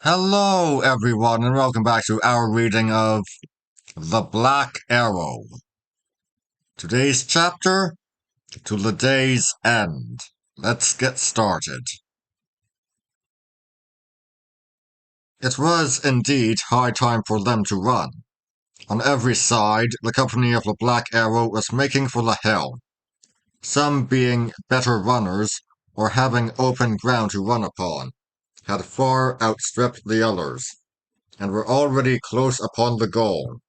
Hello, everyone, and welcome back to our reading of The Black Arrow. Today's chapter, To the Day's End. Let's get started. It was indeed high time for them to run. On every side, the company of the Black Arrow was making for the hill, some being better runners or having open ground to run upon, had far outstripped the others, and were already close upon the goal.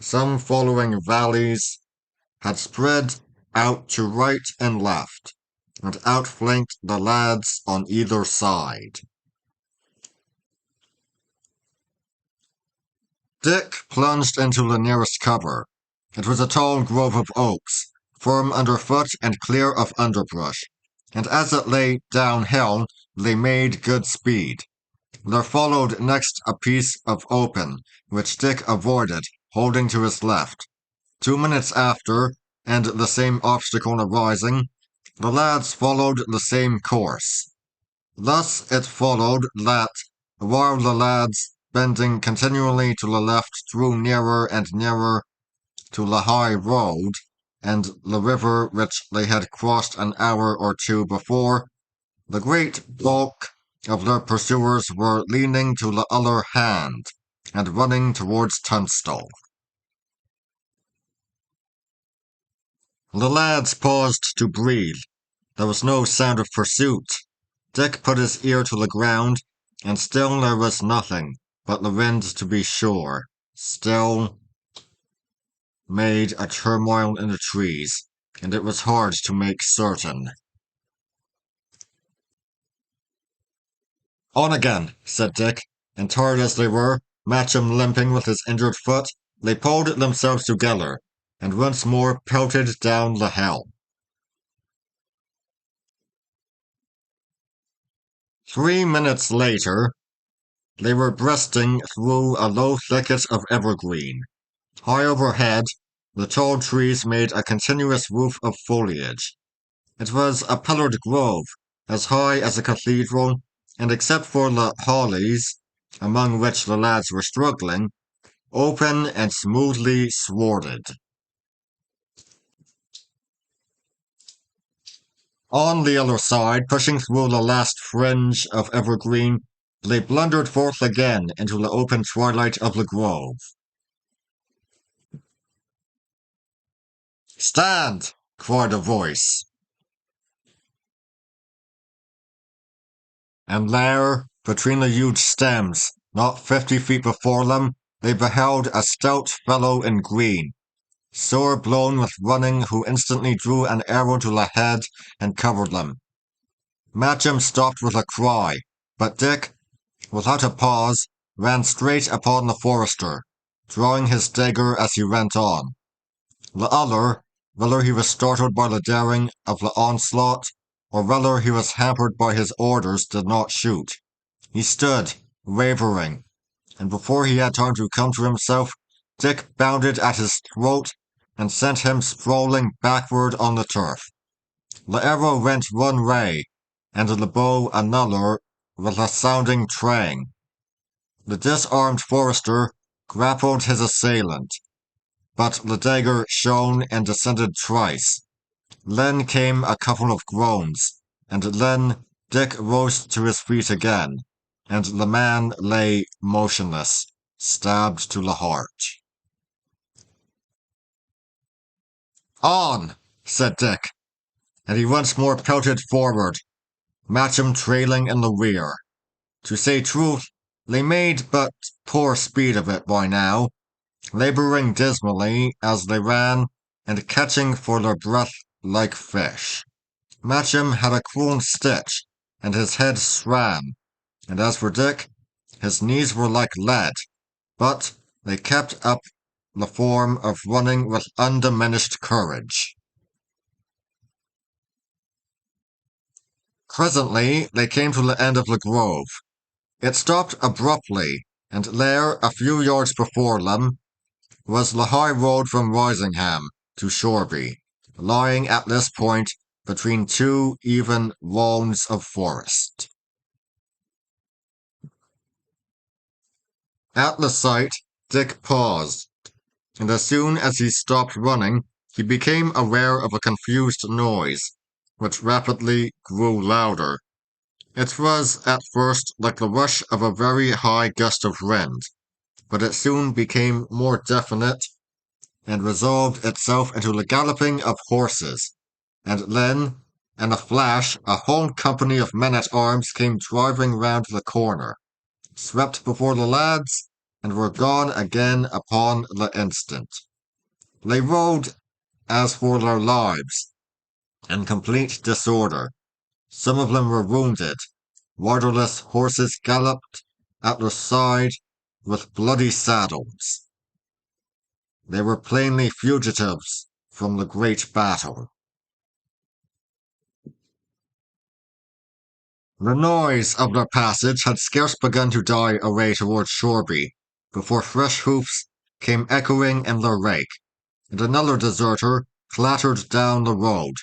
Some following valleys had spread out to right and left, and outflanked the lads on either side. Dick plunged into the nearest cover. It was a tall grove of oaks, firm underfoot and clear of underbrush, and as it lay downhill, they made good speed. There followed next a piece of open, which Dick avoided, holding to his left. 2 minutes after, and the same obstacle arising, the lads followed the same course. Thus it followed that, while the lads, bending continually to the left, drew nearer and nearer to the high road, and the river which they had crossed an hour or two before, the great bulk of their pursuers were leaning to the other hand, and running towards Tunstall. The lads paused to breathe. There was no sound of pursuit. Dick put his ear to the ground, and still there was nothing but the wind to be sure. Still made a turmoil in the trees, and it was hard to make certain. On again, said Dick, and tired as they were, Matcham limping with his injured foot, they pulled themselves together, and once more pelted down the hill. 3 minutes later, they were breasting through a low thicket of evergreen. High overhead, the tall trees made a continuous roof of foliage. It was a pillared grove, as high as a cathedral, and except for the hollies, among which the lads were struggling, open and smoothly swarded. On the other side, pushing through the last fringe of evergreen, they blundered forth again into the open twilight of the grove. "Stand!" cried a voice. And there, between the huge stems, not 50 feet before them, they beheld a stout fellow in green, sore blown with running, who instantly drew an arrow to the head and covered them. Matcham stopped with a cry, but Dick, without a pause, ran straight upon the forester, drawing his dagger as he went on. The other, whether he was startled by the daring of the onslaught, or whether he was hampered by his orders, did not shoot. He stood, wavering, and before he had time to come to himself, Dick bounded at his throat and sent him sprawling backward on the turf. The arrow went one way, and the bow another, with a sounding twang. The disarmed forester grappled his assailant, but the dagger shone and descended thrice. Then came a couple of groans, and then Dick rose to his feet again, and the man lay motionless, stabbed to the heart. "On!" said Dick, and he once more pelted forward, Matcham trailing in the rear. To say truth, they made but poor speed of it by now, laboring dismally as they ran, and catching for their breath like fish. Matcham had a cruel stitch, and his head swam, and as for Dick, his knees were like lead, but they kept up the form of running with undiminished courage. Presently they came to the end of the grove. It stopped abruptly, and there, a few yards before them, was the high road from Risingham to Shoreby, lying at this point between two even lawns of forest. At the sight, Dick paused, and as soon as he stopped running, he became aware of a confused noise, which rapidly grew louder. It was at first like the rush of a very high gust of wind, but it soon became more definite and resolved itself into the galloping of horses. And then, in a flash, a whole company of men-at-arms came driving round the corner, swept before the lads, and were gone again upon the instant. They rode as for their lives, in complete disorder. Some of them were wounded. Riderless horses galloped at their side with bloody saddles. They were plainly fugitives from the great battle. The noise of their passage had scarce begun to die away towards Shoreby, before fresh hoofs came echoing in their wake, and another deserter clattered down the road,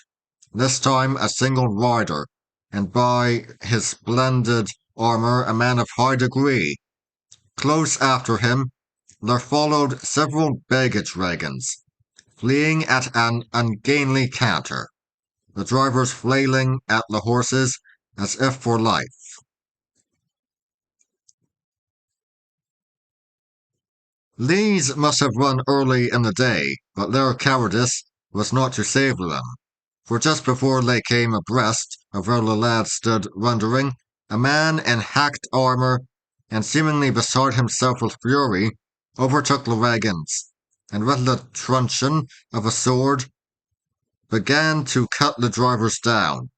this time a single rider, and by his splendid armour a man of high degree. Close after him there followed several baggage wagons, fleeing at an ungainly canter, the drivers flailing at the horses as if for life. These must have run early in the day, but their cowardice was not to save them, for just before they came abreast of where the lad stood wondering, a man in hacked armour, and seemingly beside himself with fury, overtook the wagons, and with the truncheon of a sword began to cut the drivers down.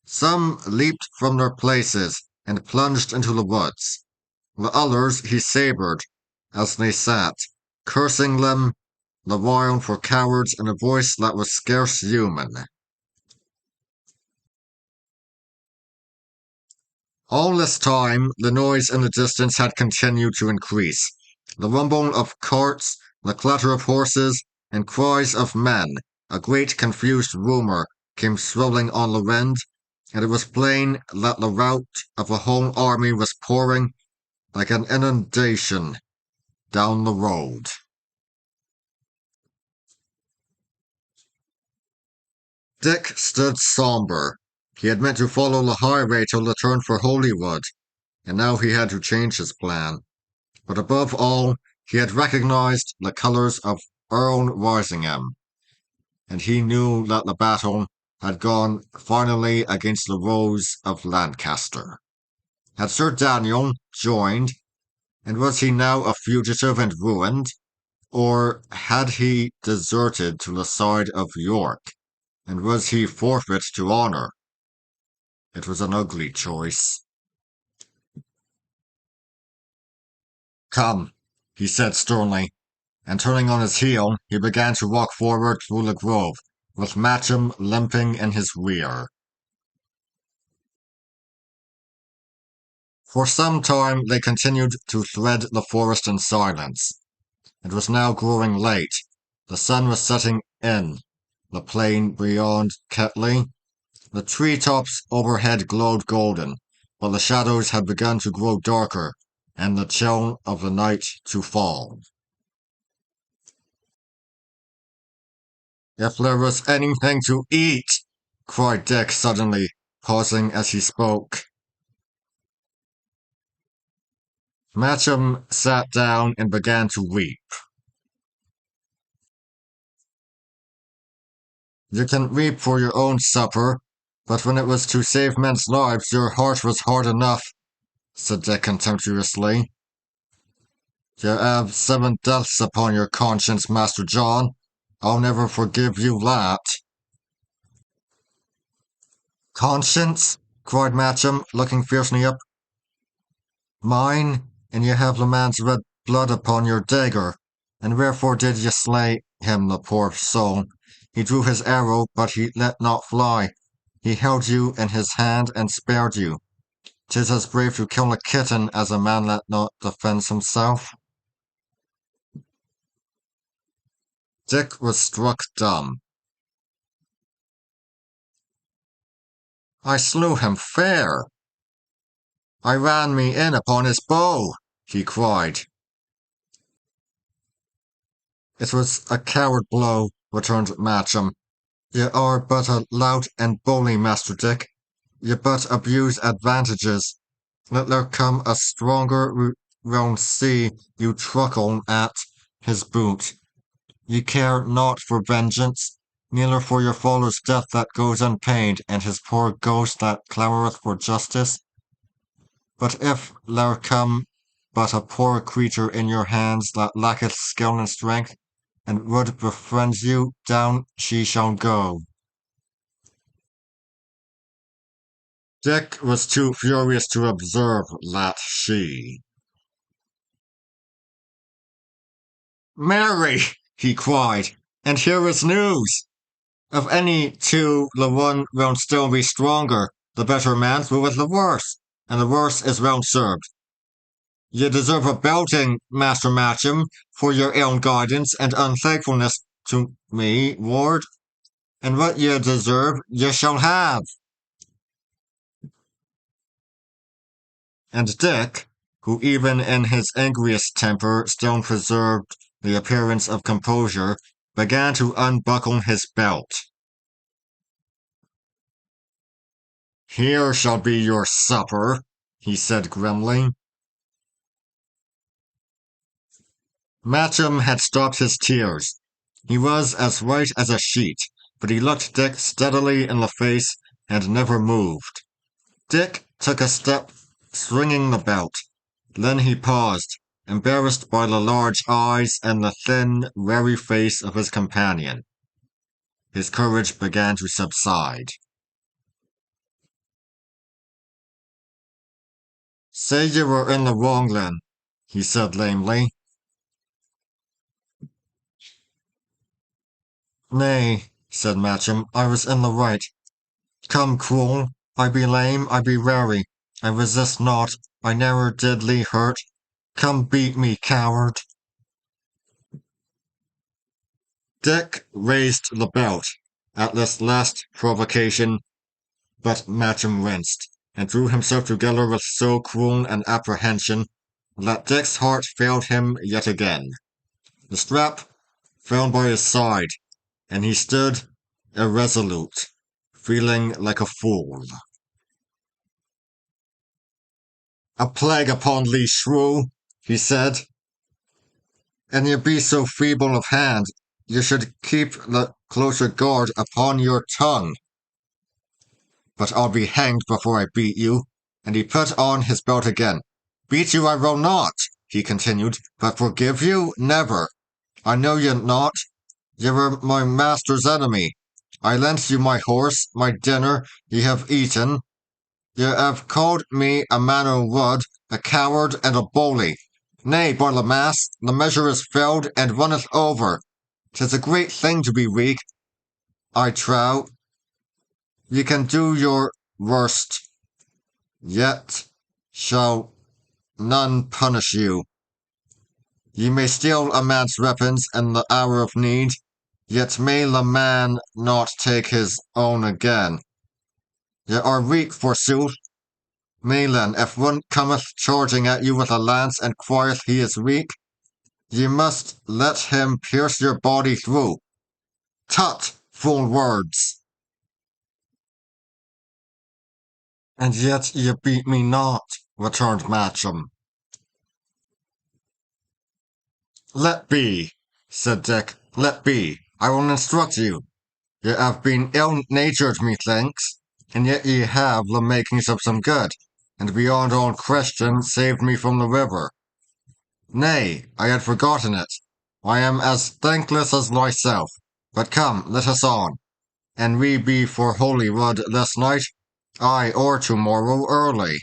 Some leaped from their places and plunged into the woods. The others he sabred as they sat, cursing them the while for cowards in a voice that was scarce human. All this time, the noise in the distance had continued to increase. The rumble of carts, the clatter of horses, and cries of men, a great confused rumour, came swirling on the wind, and it was plain that the rout of a whole army was pouring like an inundation down the road. Dick stood sombre. He had meant to follow the highway till the turn for Holywood, and now he had to change his plan. But above all, he had recognized the colours of Earl Risingham, and he knew that the battle had gone finally against the Rose of Lancaster. Had Sir Daniel joined, and was he now a fugitive and ruined, or had he deserted to the side of York, and was he forfeit to honour? It was an ugly choice. Come, he said sternly, and turning on his heel, he began to walk forward through the grove, with Matcham limping in his rear. For some time they continued to thread the forest in silence. It was now growing late. The sun was setting in the plain beyond Ketley. The treetops overhead glowed golden, but the shadows had begun to grow darker, and the chill of the night to fall. If there was anything to eat, cried Dick suddenly, pausing as he spoke. Matcham sat down and began to weep. You can weep for your own supper, but when it was to save men's lives, your heart was hard enough, said Dick contemptuously. You have 7 deaths upon your conscience, Master John. I'll never forgive you that. Conscience? Cried Matcham, looking fiercely up. Mine, and ye have the man's red blood upon your dagger. And wherefore did ye slay him, the poor soul? He drew his arrow, but he let not fly. He held you in his hand and spared you. 'Tis as brave to kill a kitten as a man that not defends himself. Dick was struck dumb. I slew him fair. I ran me in upon his bow, he cried. It was a coward blow, returned Matcham. You are but a lout and bully, Master Dick. You but abuse advantages. Let there come a stronger round see you truckle at his boot. Ye care naught for vengeance, neither for your father's death that goes unpaid, and his poor ghost that clamoreth for justice. But if there come but a poor creature in your hands that lacketh skill and strength, and would befriend you, down she shall go. Dick was too furious to observe that she. Mary, he cried, and here is news. Of any two, the one won't still be stronger, the better man with the worse, and the worse is well served. Ye deserve a belting, Master Matcham, for your ill guidance and unthankfulness to me, Ward, and what ye deserve ye shall have. And Dick, who even in his angriest temper still preserved the appearance of composure, began to unbuckle his belt. Here shall be your supper, he said grimly. Matcham had stopped his tears. He was as white as a sheet, but he looked Dick steadily in the face and never moved. Dick took a step, swinging the belt. Then he paused, embarrassed by the large eyes and the thin, wary face of his companion. His courage began to subside. Say you were in the wrong, then, he said lamely. Nay, said Matcham, I was in the right. Come, cruel, I be lame, I be weary, I resist not, I never did thee hurt. Come beat me, coward. Dick raised the belt at this last provocation, but Matcham winced, and drew himself together with so cruel an apprehension that Dick's heart failed him yet again. The strap fell by his side, and he stood irresolute, feeling like a fool. A plague upon thee, shrew, he said, and ye be so feeble of hand, ye should keep the closer guard upon your tongue. But I'll be hanged before I beat you, and he put on his belt again. Beat you I will not, he continued, but forgive you? Never. I know ye not. Ye were my master's enemy. I lent you my horse, my dinner, ye have eaten. Ye have called me a man o' wood, a coward, and a bully. Nay, by the mass, the measure is filled and runneth over. 'Tis a great thing to be weak, I trow. Ye can do your worst, yet shall none punish you. Ye may steal a man's weapons in the hour of need, yet may the man not take his own again. Ye are weak, forsooth. Malin, if one cometh charging at you with a lance and crieth he is weak, ye must let him pierce your body through. Tut, fool words! And yet ye beat me not, returned Matcham. Let be, said Dick, let be. I will instruct you. Ye have been ill-natured, methinks, and yet ye have the makings of some good, and beyond all question saved me from the river. Nay, I had forgotten it. I am as thankless as thyself. But come, let us on. And we be for Holyrood this night, aye, or tomorrow early.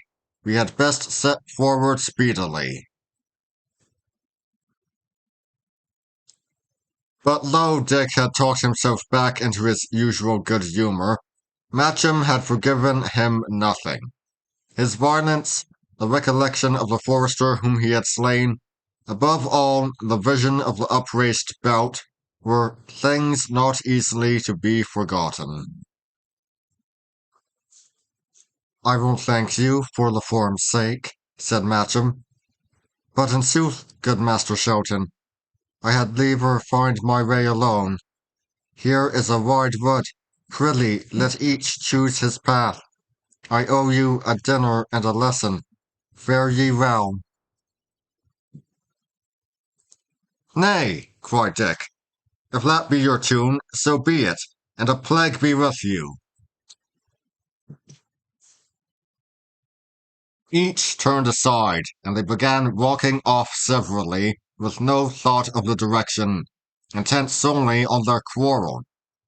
We had best set forward speedily. But though Dick had talked himself back into his usual good humour, Matcham had forgiven him nothing. His violence, the recollection of the forester whom he had slain, above all the vision of the upraised belt, were things not easily to be forgotten. I will thank you for the form's sake, said Matcham. But in sooth, good Master Shelton, I had liever find my way alone. Here is a wide wood. Prithee, let each choose his path. I owe you a dinner and a lesson. Fare ye well. Nay, cried Dick, if that be your tune, so be it, and a plague be with you. Each turned aside, and they began walking off severally, with no thought of the direction, intent solely on their quarrel.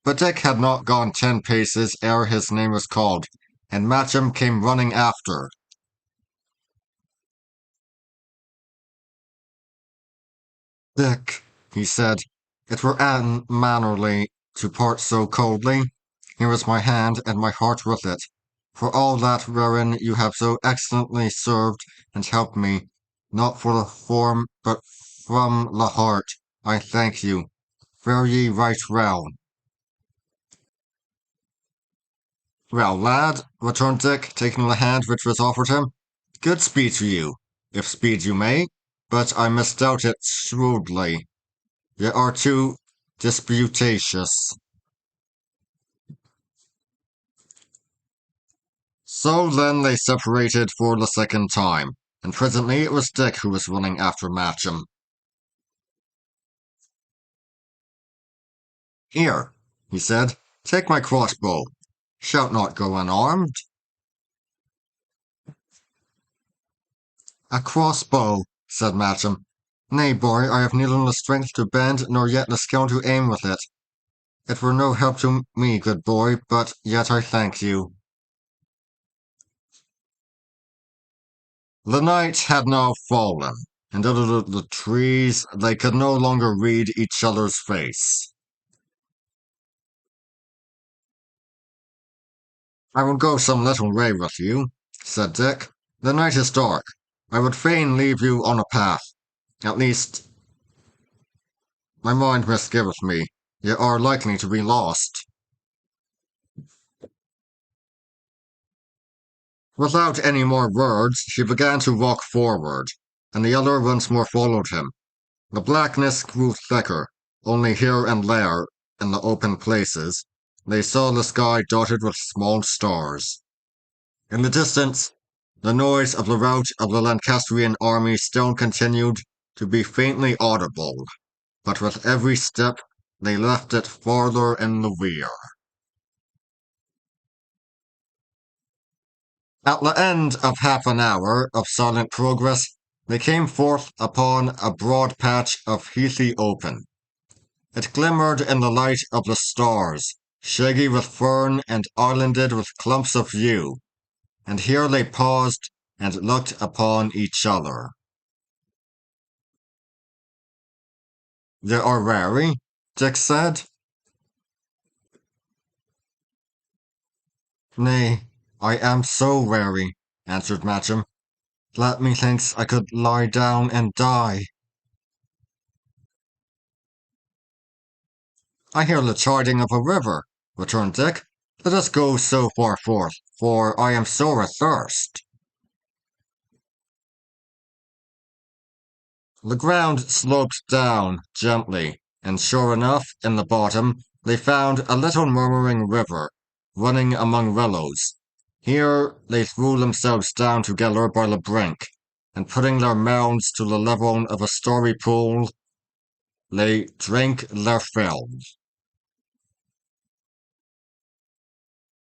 But Dick had not gone 10 paces ere his name was called, and Matcham came running after. Dick, he said, it were unmannerly to part so coldly. Here is my hand and my heart with it. For all that wherein you have so excellently served and helped me, not for the form, but from the heart, I thank you. Fare ye right well. Well, lad, returned Dick, taking the hand which was offered him, good speed to you, if speed you may, but I misdoubt it shrewdly. Ye are too disputatious. So then they separated for the second time, and presently it was Dick who was running after Matcham. Here, he said, take my crossbow. Shalt not go unarmed. A crossbow, said Matcham. Nay, boy, I have neither the strength to bend nor yet the skill to aim with it. It were no help to me, good boy, but yet I thank you. The night had now fallen, and under the trees they could no longer read each other's face. I will go some little way with you, said Dick. The night is dark. I would fain leave you on a path. At least, my mind misgiveth me. Ye are likely to be lost. Without any more words, she began to walk forward, and the other once more followed him. The blackness grew thicker, only here and there, in the open places, they saw the sky dotted with small stars. In the distance, the noise of the rout of the Lancastrian army still continued to be faintly audible, but with every step they left it farther in the rear. At the end of half an hour of silent progress, they came forth upon a broad patch of heathy open. It glimmered in the light of the stars, shaggy with fern and islanded with clumps of yew, and here they paused and looked upon each other. "They are wary?" Dick said. "Nay, I am so wary," answered Matcham, "that methinks I could lie down and die." "I hear the chiding of a river," returned Dick. "Let us go so far forth, for I am sore athirst." The ground sloped down gently, and sure enough, in the bottom, they found a little murmuring river, running among willows. Here they threw themselves down together by the brink, and putting their mounds to the level of a starry pool, they drank their fill.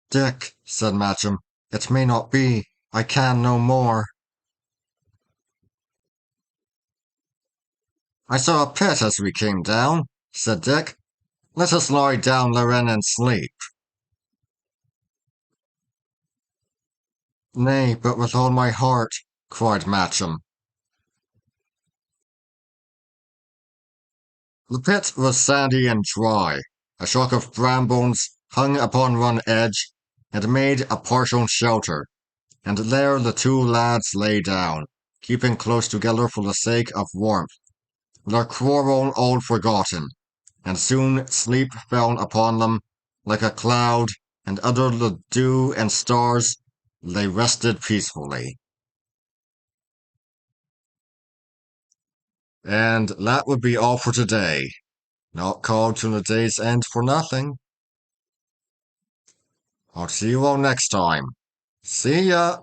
"Dick," said Matcham, "it may not be. I can no more." "I saw a pit as we came down," said Dick. "Let us lie down therein and sleep." "Nay, but with all my heart," cried Matcham. The pit was sandy and dry. A shock of brambles hung upon one edge and made a partial shelter, and there the two lads lay down, keeping close together for the sake of warmth, their quarrel all forgotten, and soon sleep fell upon them like a cloud, and under the dew and stars they rested peacefully. And that would be all for today. Not called to the day's end for nothing. I'll see you all next time. See ya!